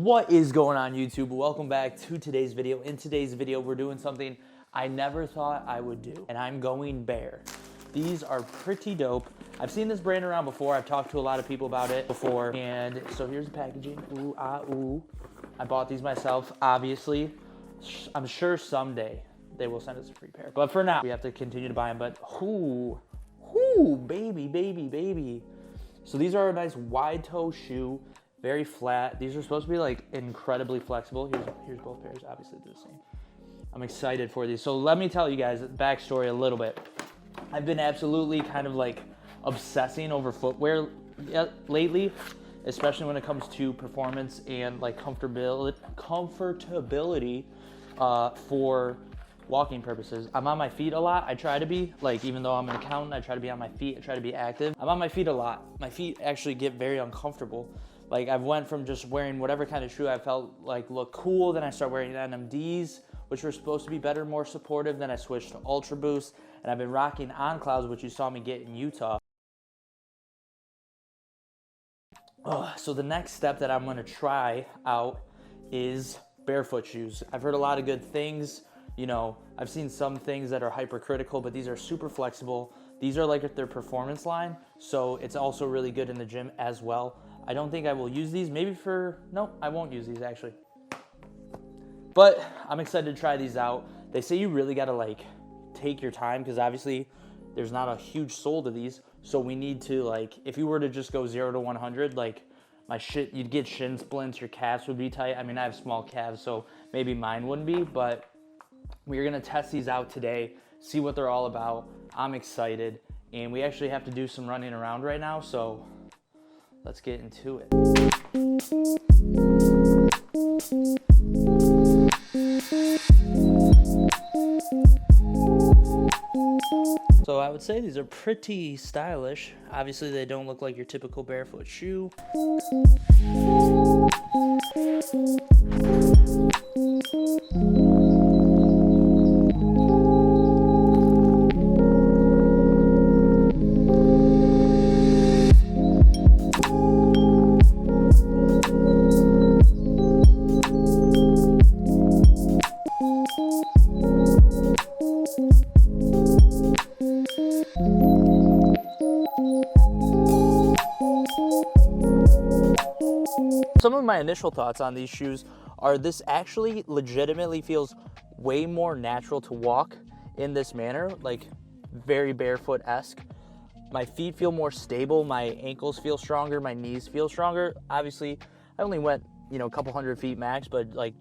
What is going on, YouTube? Welcome back to today's video. In today's video, we're doing something I never thought I would do, and I'm going bare. These are pretty dope. I've seen this brand around before. I've talked to a lot of people about it before, and so here's the packaging. Ooh, ah, ooh. I bought these myself, obviously. I'm sure someday they will send us a free pair, but for now, we have to continue to buy them. But baby, baby, baby. So these are a nice wide toe shoe. Very flat. These are supposed to be like incredibly flexible. Here's both pairs, obviously they're the same. I'm excited for these. So let me tell you guys the backstory a little bit. I've been absolutely kind of like obsessing over footwear lately, especially when it comes to performance and like comfortability for walking purposes. I'm on my feet a lot. I try to be, like, even though I'm an accountant, I try to be on my feet. I try to be active. I'm on my feet a lot. My feet actually get very uncomfortable. Like, I've went from just wearing whatever kind of shoe I felt like looked cool, then I started wearing NMDs, which were supposed to be better, more supportive. Then I switched to Ultra Boost, and I've been rocking On Clouds, which you saw me get in Utah. So the next step that I'm gonna try out is barefoot shoes. I've heard a lot of good things. You know, I've seen some things that are hypercritical, but these are super flexible. These are like their performance line, so it's also really good in the gym as well. I don't think I will use these. No, I won't use these actually. But I'm excited to try these out. They say you really gotta like take your time because obviously there's not a huge sole to these. So we need to, like, if you were to just go 0 to 100, like you'd get shin splints, your calves would be tight. I mean, I have small calves, so maybe mine wouldn't be, but we're gonna test these out today, see what they're all about. I'm excited, and we actually have to do some running around right now, so let's get into it. So I would say these are pretty stylish. Obviously, they don't look like your typical barefoot shoe. Some of my initial thoughts on these shoes are this actually legitimately feels way more natural to walk in this manner, like very barefoot-esque. My feet feel more stable, my ankles feel stronger, my knees feel stronger. Obviously, I only went, you know, a couple hundred feet max, but like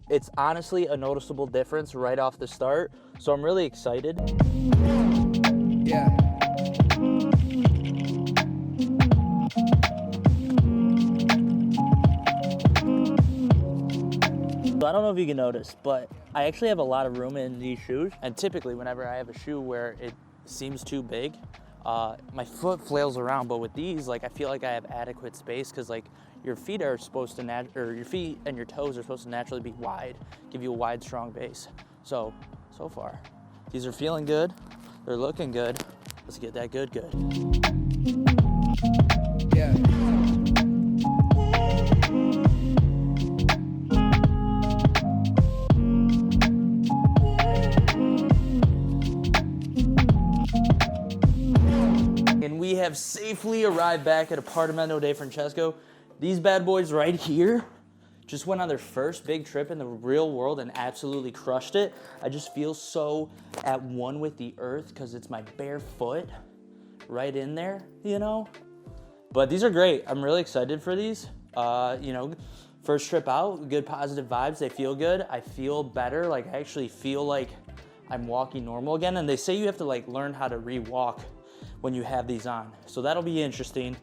it's honestly a noticeable difference right off the start. So I'm really excited. Yeah. I don't know if you can notice, but I actually have a lot of room in these shoes. And typically whenever I have a shoe where it seems too big, my foot flails around. But with these, like, I feel like I have adequate space because like your feet are supposed to your feet and your toes are supposed to naturally be wide, give you a wide, strong base. So far, these are feeling good. They're looking good. Let's get that good. Yeah. We have safely arrived back at Apartamento de Francesco. These bad boys right here just went on their first big trip in the real world and absolutely crushed it. I just feel so at one with the earth because it's my bare foot right in there, you know? But these are great. I'm really excited for these. You know, first trip out, good positive vibes. They feel good. I feel better. Like, I actually feel like I'm walking normal again. And they say you have to like learn how to re-walk when you have these on. So that'll be interesting,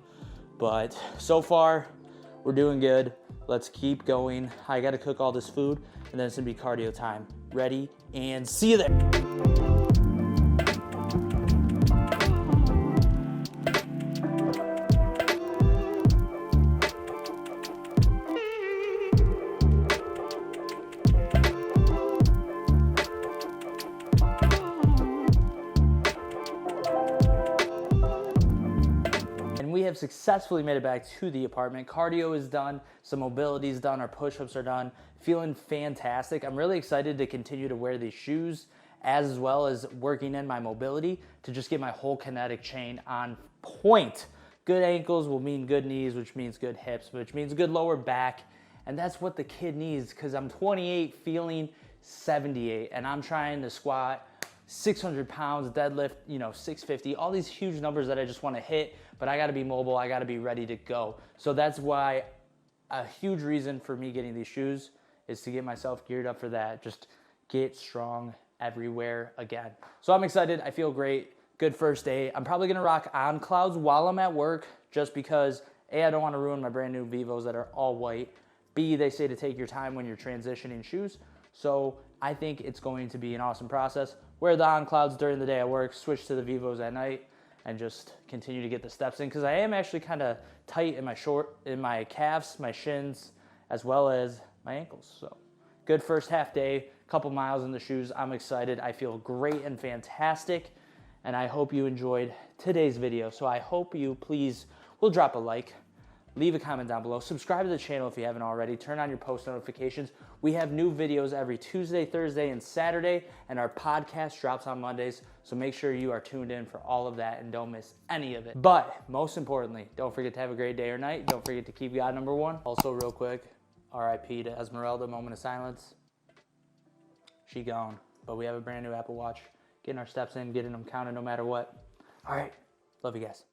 but so far we're doing good. Let's keep going. I gotta cook all this food and then it's gonna be cardio time. Ready and see you there. and we have successfully made it back to the apartment. Cardio is done, some mobility is done, our push-ups are done. Feeling fantastic. I'm really excited to continue to wear these shoes as well as working in my mobility to just get my whole kinetic chain on point. Good ankles will mean good knees, which means good hips, which means good lower back. And that's what the kid needs, because I'm 28 feeling 78, and I'm trying to squat 600 pounds, deadlift, 650, all these huge numbers that I just want to hit, but I got to be mobile, I got to be ready to go. So that's why a huge reason for me getting these shoes is to get myself geared up for that, just get strong everywhere again. So I'm excited, I feel great, good first day. I'm probably gonna rock On Clouds while I'm at work, just because A, I don't want to ruin my brand new Vivos that are all white. B, they say to take your time when you're transitioning shoes. So I think it's going to be an awesome process. Wear the On Clouds during the day at work, switch to the Vivos at night, and just continue to get the steps in, because I am actually kind of tight in my calves, my shins, as well as my ankles. So good first half day, couple miles in the shoes. I'm excited. I feel great and fantastic, and I hope you enjoyed today's video. So I hope you please will drop a like, leave a comment down below, subscribe to the channel if you haven't already, turn on your post notifications. We have new videos every Tuesday, Thursday, and Saturday, and our podcast drops on Mondays, so make sure you are tuned in for all of that and don't miss any of it. But most importantly, don't forget to have a great day or night. Don't forget to keep God number one. Also, real quick, RIP to Esmeralda, moment of silence. She gone, but we have a brand new Apple Watch. Getting our steps in, getting them counted no matter what. All right, love you guys.